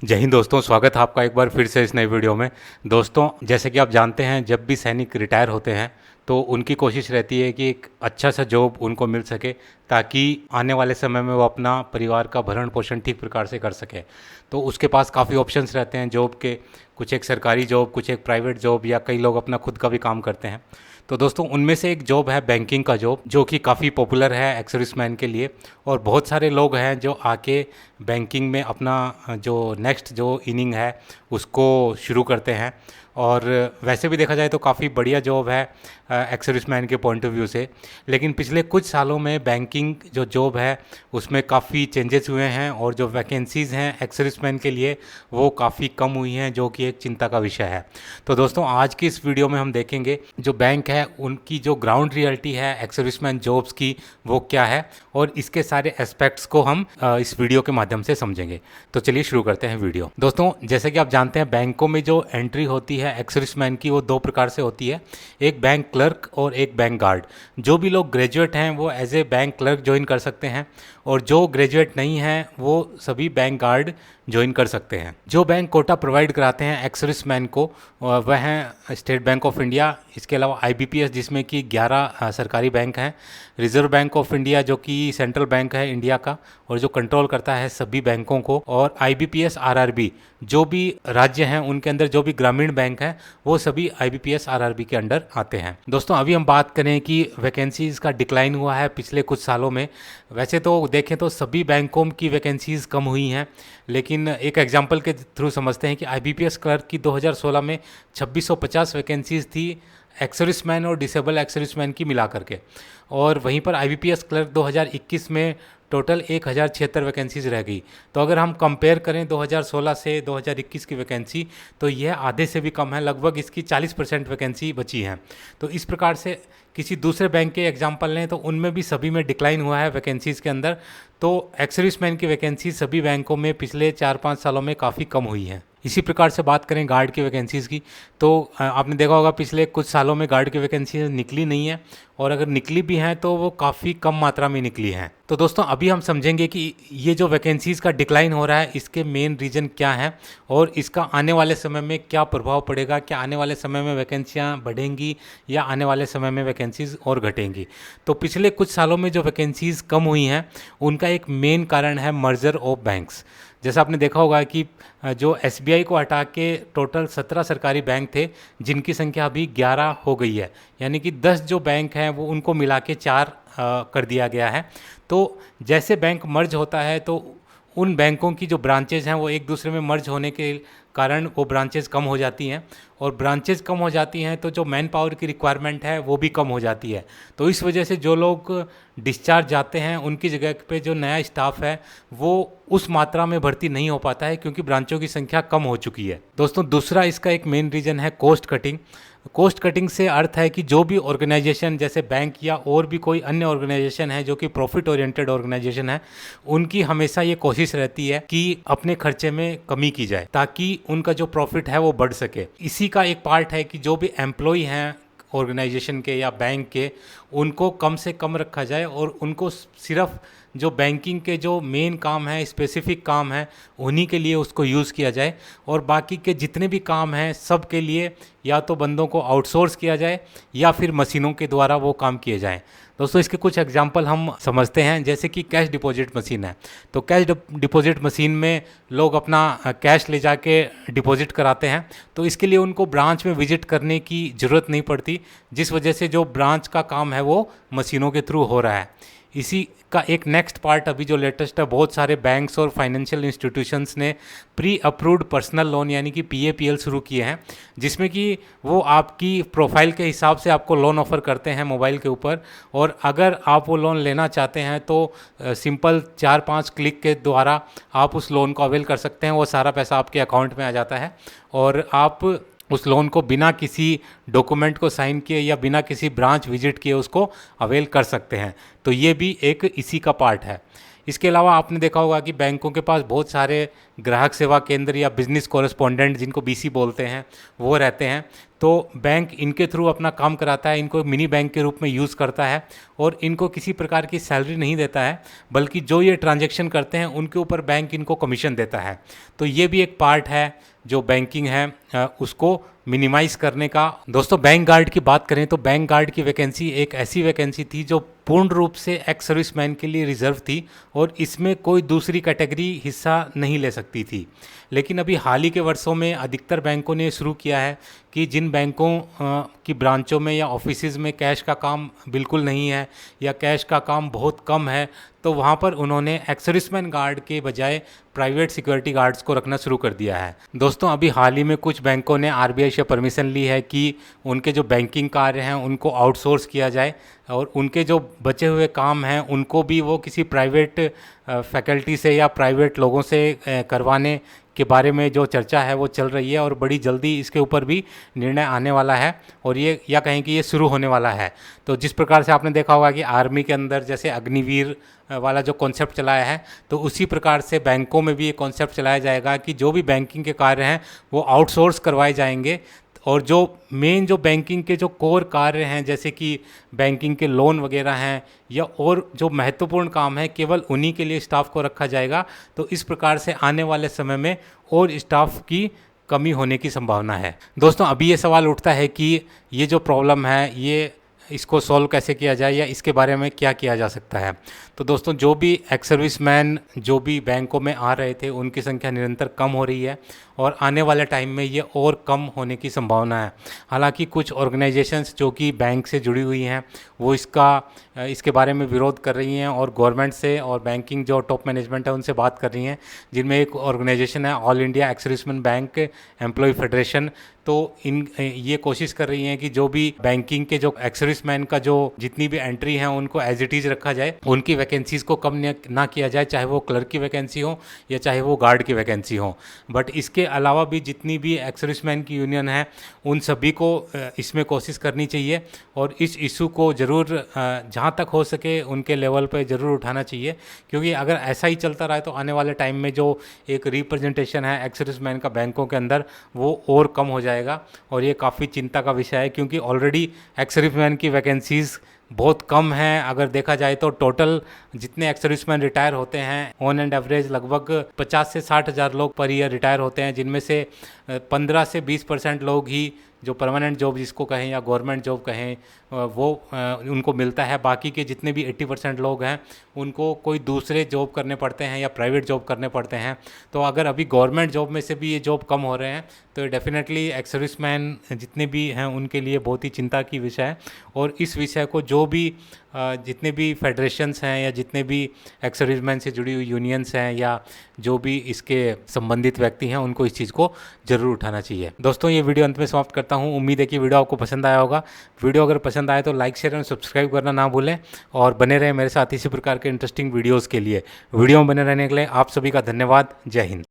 जय हिंद दोस्तों, स्वागत है आपका एक बार फिर से इस नई वीडियो में। दोस्तों, जैसे कि आप जानते हैं, जब भी सैनिक रिटायर होते हैं तो उनकी कोशिश रहती है कि एक अच्छा सा जॉब उनको मिल सके ताकि आने वाले समय में वो अपना परिवार का भरण पोषण ठीक प्रकार से कर सके। तो उसके पास काफ़ी ऑप्शंस रहते हैं जॉब के, कुछ एक सरकारी जॉब, कुछ एक प्राइवेट जॉब, या कई लोग अपना खुद का भी काम करते हैं। तो दोस्तों, उनमें से एक जॉब है बैंकिंग का जॉब, जो कि काफ़ी पॉपुलर है एक्स सर्विसमैन के लिए। और बहुत सारे लोग हैं जो आके बैंकिंग में अपना जो नेक्स्ट जो इनिंग है उसको शुरू करते हैं। और वैसे भी देखा जाए तो काफ़ी बढ़िया जॉब है एक्स सर्विसमैन के पॉइंट ऑफ व्यू से। लेकिन पिछले कुछ सालों में बैंकिंग जो जॉब है उसमें काफ़ी चेंजेस हुए हैं और जो वैकेंसीज़ हैं एक्स सर्विसमैन के लिए वो काफ़ी कम हुई हैं, जो कि एक चिंता का विषय है। तो दोस्तों, आज की इस वीडियो में हम देखेंगे जो बैंक है उनकी जो ग्राउंड रियलिटी है एक्स सर्विसमैन जॉब्स की वो क्या है, और इसके सारे एस्पेक्ट्स को हम इस वीडियो के माध्यम से समझेंगे। तो चलिए शुरू करते हैं वीडियो। दोस्तों, जैसे कि आप जानते हैं, बैंकों में जो एंट्री होती है एक्स सर्विसमैन की वो दो प्रकार से होती है, एक बैंक क्लर्क और एक बैंक गार्ड। जो भी लोग ग्रेजुएट हैं वो as a bank clerk join कर सकते हैं, और जो ग्रेजुएट नहीं हैं वो सभी बैंक गार्ड ज्वाइन कर सकते हैं। जो बैंक कोटा प्रोवाइड कराते हैं एक्स सर्विसमैन को वह हैं स्टेट बैंक ऑफ इंडिया, इसके अलावा आईबीपीएस जिसमें कि 11 सरकारी बैंक हैं, रिजर्व बैंक ऑफ इंडिया जो कि सेंट्रल बैंक है इंडिया का और जो कंट्रोल करता है सभी बैंकों को, और आईबीपीएस आरआरबी जो भी राज्य हैं उनके अंदर जो भी ग्रामीण बैंक हैं वो सभी आईबीपीएस आरआरबी के अंडर आते हैं। दोस्तों, अभी हम बात करें कि वैकेंसीज़ का डिक्लाइन हुआ है पिछले कुछ सालों में। वैसे तो देखें तो सभी बैंकों की वैकेंसीज़ कम हुई हैं, लेकिन एक एग्जांपल के थ्रू समझते हैं कि आईबीपीएस क्लर्क की 2016 में 2650 वैकेंसीज़ थी एक्स सर्विसमैन और डिसेबल एक्स सर्विसमैन की मिला करके, और वहीं पर आईबीपीएस क्लर्क 2021 में टोटल 1076 वैकेंसीज रह गई। तो अगर हम कंपेयर करें 2016 से 2021 की वैकेंसी, तो यह आधे से भी कम है, लगभग इसकी 40% वैकेंसी बची हैं। तो इस प्रकार से किसी दूसरे बैंक के एग्जांपल लें तो उनमें भी सभी में डिक्लाइन हुआ है वैकेंसीज़ के अंदर। तो एक्स सर्विसमैन की वैकेंसी सभी बैंकों में पिछले 4-5 सालों में काफ़ी कम हुई है। इसी प्रकार से बात करें गार्ड की वैकेंसीज़ की, तो आपने देखा होगा पिछले कुछ सालों में गार्ड की वैकेंसी निकली नहीं है, और अगर निकली भी हैं तो वो काफ़ी कम मात्रा में निकली हैं। तो दोस्तों, अभी हम समझेंगे कि ये जो वैकेंसीज़ का डिक्लाइन हो रहा है इसके मेन रीज़न क्या हैं और इसका आने वाले समय में क्या प्रभाव पड़ेगा। क्या आने वाले समय में वैकेंसियाँ बढ़ेंगी या आने वाले समय में वैकेंसीज़ और घटेंगी। तो पिछले कुछ सालों में जो वैकेंसीज़ कम हुई हैं उनका एक मेन कारण है मर्जर ऑफ बैंक्स। जैसा आपने देखा होगा कि जो एसबीआई को हटा के टोटल 17 सरकारी बैंक थे, जिनकी संख्या अभी 11 हो गई है, यानी कि 10 जो बैंक हैं वो उनको मिला के 4 कर दिया गया है। तो जैसे बैंक मर्ज होता है तो उन बैंकों की जो ब्रांचेज हैं वो एक दूसरे में मर्ज होने के कारण वो ब्रांचेज कम हो जाती हैं, और ब्रांचेज कम हो जाती हैं तो जो मैन पावर की रिक्वायरमेंट है वो भी कम हो जाती है। तो इस वजह से जो लोग डिस्चार्ज जाते हैं उनकी जगह पे जो नया स्टाफ है वो उस मात्रा में भर्ती नहीं हो पाता है, क्योंकि ब्रांचों की संख्या कम हो चुकी है। दोस्तों, दूसरा इसका एक मेन रीज़न है कॉस्ट कटिंग। कॉस्ट कटिंग से अर्थ है कि जो भी ऑर्गेनाइजेशन जैसे बैंक या और भी कोई अन्य ऑर्गेनाइजेशन है जो कि प्रॉफिट ओरिएंटेड ऑर्गेनाइजेशन है, उनकी हमेशा ये कोशिश रहती है कि अपने खर्चे में कमी की जाए ताकि उनका जो प्रॉफिट है वो बढ़ सके। इसी का एक पार्ट है कि जो भी एम्प्लॉय हैं ऑर्गेनाइजेशन के या बैंक के, उनको कम से कम रखा जाए और उनको सिर्फ जो बैंकिंग के जो मेन काम है, स्पेसिफिक काम है, उन्हीं के लिए उसको यूज़ किया जाए, और बाकी के जितने भी काम हैं सब के लिए या तो बंदों को आउटसोर्स किया जाए या फिर मशीनों के द्वारा वो काम किए जाएं। दोस्तों, इसके कुछ एग्जांपल हम समझते हैं, जैसे कि कैश डिपॉजिट मशीन है। तो कैश डिपॉजिट मशीन में लोग अपना कैश ले जाके डिपॉजिट कराते हैं, तो इसके लिए उनको ब्रांच में विजिट करने की ज़रूरत नहीं पड़ती, जिस वजह से जो ब्रांच का काम है वो मशीनों के थ्रू हो रहा है। इसी का एक नेक्स्ट पार्ट अभी जो लेटेस्ट है, बहुत सारे बैंक्स और फाइनेंशियल इंस्टीट्यूशंस ने प्री अप्रूव्ड पर्सनल लोन यानी कि पीएपीएल शुरू किए हैं, जिसमें कि वो आपकी प्रोफाइल के हिसाब से आपको लोन ऑफ़र करते हैं मोबाइल के ऊपर, और अगर आप वो लोन लेना चाहते हैं तो सिंपल 4-5 क्लिक के द्वारा आप उस लोन को अवेल कर सकते हैं। वो सारा पैसा आपके अकाउंट में आ जाता है और आप उस लोन को बिना किसी डॉक्यूमेंट को साइन किए या बिना किसी ब्रांच विजिट किए उसको अवेल कर सकते हैं। तो ये भी एक इसी का पार्ट है। इसके अलावा आपने देखा होगा कि बैंकों के पास बहुत सारे ग्राहक सेवा केंद्र या बिजनेस कॉरेस्पॉन्डेंट, जिनको बीसी बोलते हैं, वो रहते हैं। तो बैंक इनके थ्रू अपना काम कराता है, इनको मिनी बैंक के रूप में यूज़ करता है और इनको किसी प्रकार की सैलरी नहीं देता है, बल्कि जो ये ट्रांजैक्शन करते हैं उनके ऊपर बैंक इनको कमीशन देता है। तो ये भी एक पार्ट है जो बैंकिंग है उसको मिनिमाइज़ करने का। दोस्तों, बैंक गार्ड की बात करें तो बैंक गार्ड की वैकेंसी एक ऐसी वैकेंसी थी जो पूर्ण रूप से एक्स सर्विसमैन के लिए रिजर्व थी और इसमें कोई दूसरी कैटेगरी हिस्सा नहीं ले सकती थी। लेकिन अभी हाल ही के वर्षों में अधिकतर बैंकों ने शुरू किया है कि जिन बैंकों की ब्रांचों में या ऑफिसेज में कैश का काम बिल्कुल नहीं है या कैश का काम बहुत कम है, तो वहाँ पर उन्होंने एक्स सर्विसमैन गार्ड के बजाय प्राइवेट सिक्योरिटी गार्ड्स को रखना शुरू कर दिया है। दोस्तों, अभी हाल ही में कुछ बैंकों ने आरबीआई से परमिशन ली है कि उनके जो बैंकिंग कार्य हैं उनको आउटसोर्स किया जाए और उनके जो बचे हुए काम हैं उनको भी वो किसी प्राइवेट फैकल्टी से या प्राइवेट लोगों से करवाने के बारे में जो चर्चा है वो चल रही है और बड़ी जल्दी इसके ऊपर भी निर्णय आने वाला है और ये या कहें कि ये शुरू होने वाला है। तो जिस प्रकार से आपने देखा होगा कि आर्मी के अंदर जैसे अग्निवीर वाला जो कॉन्सेप्ट चलाया है, तो उसी प्रकार से बैंकों में भी ये कॉन्सेप्ट चलाया जाएगा कि जो भी बैंकिंग के कार्य हैं वो आउटसोर्स करवाए जाएंगे और जो मेन जो बैंकिंग के जो कोर कार्य हैं, जैसे कि बैंकिंग के लोन वगैरह हैं या और जो महत्वपूर्ण काम है, केवल उन्हीं के लिए स्टाफ को रखा जाएगा। तो इस प्रकार से आने वाले समय में और स्टाफ की कमी होने की संभावना है। दोस्तों, अभी ये सवाल उठता है कि ये जो प्रॉब्लम है ये इसको सॉल्व कैसे किया जाए या इसके बारे में क्या किया जा सकता है। तो दोस्तों, जो भी एक्स सर्विसमैन जो भी बैंकों में आ रहे थे उनकी संख्या निरंतर कम हो रही है और आने वाले टाइम में ये और कम होने की संभावना है। हालांकि कुछ ऑर्गेनाइजेशंस जो कि बैंक से जुड़ी हुई हैं वो इसके बारे में विरोध कर रही हैं और गवर्नमेंट से और बैंकिंग जो टॉप मैनेजमेंट है उनसे बात कर रही हैं, जिनमें एक ऑर्गेनाइजेशन है all India ex serviceman bank employ federation. तो ये कोशिश कर रही हैं कि जो भी बैंकिंग के जो एक्स सर्विसमैन का जो जितनी भी एंट्री है उनको एज इट इज़ रखा जाए, उनकी वैकेंसीज़ को कम ना किया जाए, चाहे वो क्लर्क की वैकेंसी हो या चाहे वो गार्ड की वैकेंसी हो। बट इसके अलावा भी जितनी भी एक्स सर्विसमैन की यूनियन है उन सभी को इसमें कोशिश करनी चाहिए और इस इशू को ज़रूर जहाँ तक हो सके उनके लेवल पे ज़रूर उठाना चाहिए, क्योंकि अगर ऐसा ही चलता रहा तो आने वाले टाइम में जो एक रिप्रेजेंटेशन है एक्स सर्विसमैन का बैंकों के अंदर वो और कम हो जाएगा और ये काफ़ी चिंता का विषय है, क्योंकि ऑलरेडी एक्स सर्विसमैन की वैकेंसीज़ बहुत कम हैं। अगर देखा जाए तो टोटल जितने एक्स सर्विसमैन रिटायर होते हैं ऑन एंड एवरेज लगभग 50 से 60 हज़ार लोग पर ईयर रिटायर होते हैं, जिनमें से 15 से 20% लोग ही जो परमानेंट जॉब जिसको कहें या गवर्नमेंट जॉब कहें वो उनको मिलता है। बाकी के जितने भी 80% लोग हैं उनको कोई दूसरे जॉब करने पड़ते हैं या प्राइवेट जॉब करने पड़ते हैं। तो अगर अभी गवर्नमेंट जॉब में से भी ये जॉब कम हो रहे हैं तो डेफिनेटली एक्स सर्विसमैन जितने भी हैं उनके लिए बहुत ही चिंता की विषय है और इस विषय को जो भी जितने भी फेडरेशंस हैं या जितने भी एक्स सर्विसमैन से जुड़ी हुई यूनियंस हैं या जो भी इसके संबंधित व्यक्ति हैं उनको इस चीज़ को ज़रूर उठाना चाहिए। दोस्तों, ये वीडियो अंत में समाप्त करता हूँ। उम्मीद है कि वीडियो आपको पसंद आया होगा। वीडियो अगर पसंद आए तो लाइक शेयर और सब्सक्राइब करना ना भूलें और बने रहें मेरे साथ इसी प्रकार के इंटरेस्टिंग वीडियोज़ के लिए। वीडियो में बने रहने के लिए आप सभी का धन्यवाद। जय हिंद।